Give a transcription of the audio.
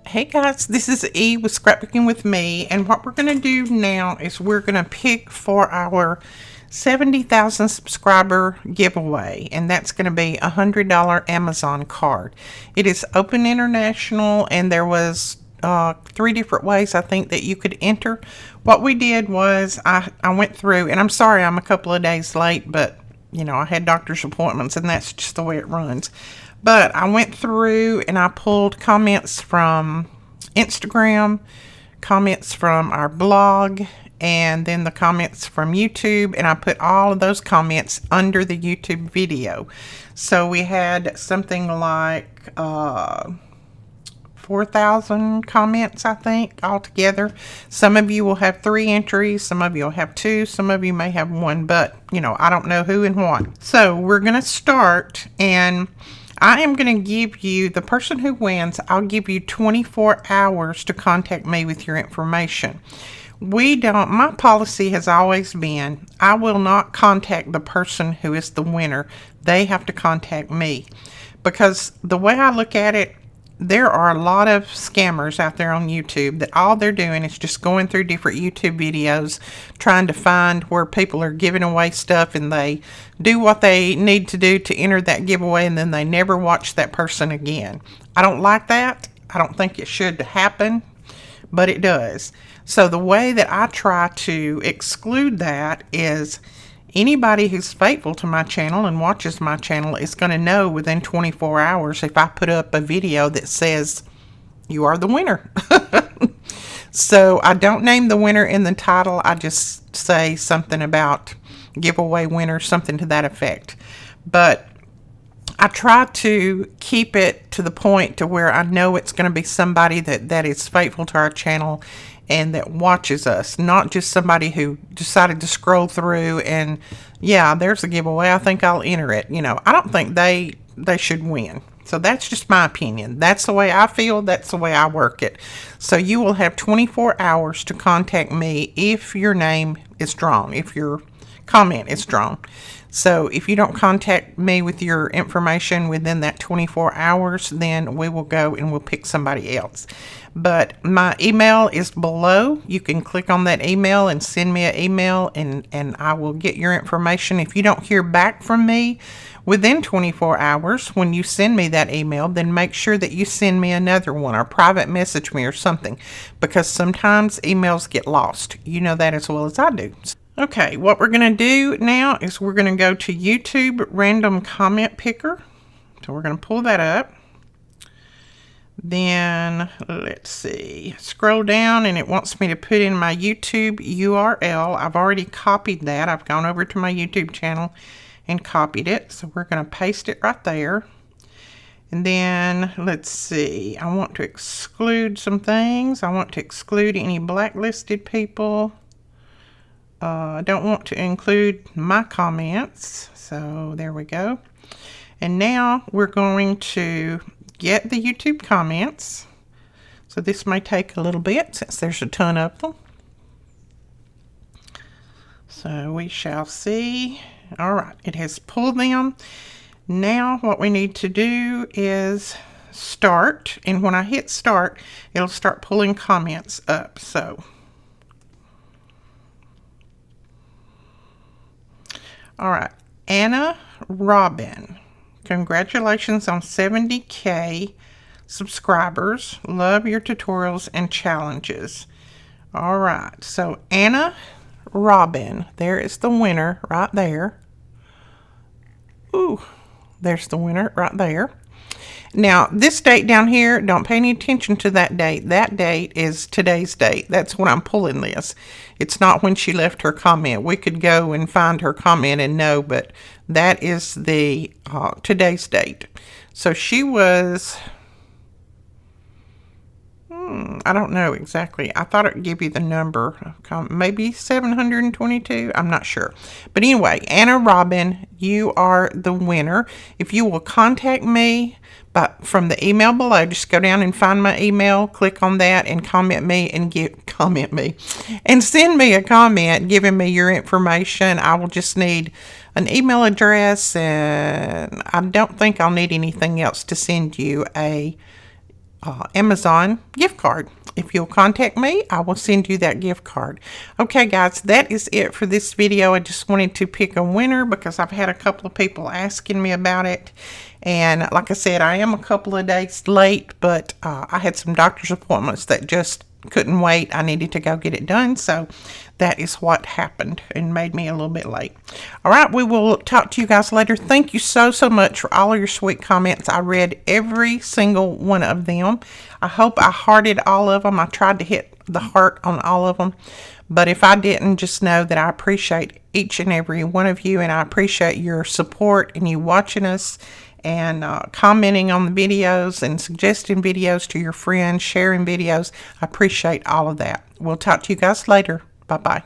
Hey guys, this is E with Scrapbooking with Me, and what we're going to do now is we're going to pick for our 70,000 subscriber giveaway, and that's going to be a $100 Amazon card. It is open international, and there was 3 different ways I think that you could enter. What we did was I went through, and I'm sorry I'm a couple of days late, but you know, I had doctor's appointments and that's just the way it runs. But I went through and I pulled comments from Instagram, comments from our blog, and then the comments from YouTube, and I put all of those comments under the YouTube video. So we had something like 4,000 comments, I think, altogether. Some of you will have 3 entries, some of you will have 2, some of you may have 1, but you know, I don't know who and what. So we're going to start, and I am going to give you, the person who wins, I'll give you 24 hours to contact me with your information. My policy has always been, I will not contact the person who is the winner. They have to contact me. Because the way I look at it, there are a lot of scammers out there on YouTube that all they're doing is just going through different YouTube videos, trying to find where people are giving away stuff, and they do what they need to do to enter that giveaway, and then they never watch that person again. I don't like that. I don't think it should happen, but it does. So the way that I try to exclude that is anybody who's faithful to my channel and watches my channel is going to know within 24 hours if I put up a video that says you are the winner. So I don't name the winner in the title. I just say something about giveaway winner, something to that effect. But I try to keep it to the point to where I know it's going to be somebody that is faithful to our channel and that watches us, not just somebody who decided to scroll through and, yeah, there's a giveaway, I think I'll enter it. You know, I don't think they should win. So that's just my opinion. That's the way I feel. That's the way I work it. So you will have 24 hours to contact me if your name is drawn, if your comment is drawn. So if you don't contact me with your information within that 24 hours, then we will go and we'll pick somebody else. But my email is below. You can click on that email and send me an email, and I will get your information. If you don't hear back from me within 24 hours when you send me that email, then make sure that you send me another one or private message me or something, because sometimes emails get lost. You know that as well as I do. Okay, what we're going to do now is we're going to go to YouTube Random Comment Picker. So we're going to pull that up. Then, let's see, scroll down and it wants me to put in my YouTube URL. I've already copied that. I've gone over to my YouTube channel and copied it. So we're going to paste it right there. And then, let's see, I want to exclude some things. I want to exclude any blacklisted people. I don't want to include my comments. So there we go. And now we're going to get the YouTube comments. So this may take a little bit since there's a ton of them. So we shall see. All right, it has pulled them. Now what we need to do is start. And when I hit start, it'll start pulling comments up. So all right, Anna Robin. Congratulations on 70K subscribers. Love your tutorials and challenges. All right, so Anna Robin, there is the winner right there. Ooh, there's the winner right there. Now, this date down here, don't pay any attention to that date. That date is today's date. That's when I'm pulling this. It's not when she left her comment. We could go and find her comment and know, but that is the today's date. So she was, I don't know exactly. I thought it would give you the number. Maybe 722. I'm not sure. But anyway, Anna Robin, you are the winner. If you will contact me from the email below, just go down and find my email, click on that, and comment me and send me a comment giving me your information. I will just need an email address, and I don't think I'll need anything else to send you a Amazon gift card. If you'll contact me, I will send you that gift card. Okay, guys, that is it for this video. I just wanted to pick a winner because I've had a couple of people asking me about it. And like I said, I am a couple of days late, but I had some doctor's appointments that just couldn't wait. I needed to go get it done. So that is what happened and made me a little bit late. All right, we will talk to you guys later. Thank you so much for all of your sweet comments. I read every single one of them. I hope I hearted all of them. I tried to hit the heart on all of them. But if I didn't, just know that I appreciate each and every one of you, and I appreciate your support and you watching us and commenting on the videos and suggesting videos to your friends, sharing videos. I appreciate all of that. We'll talk to you guys later. Bye-bye.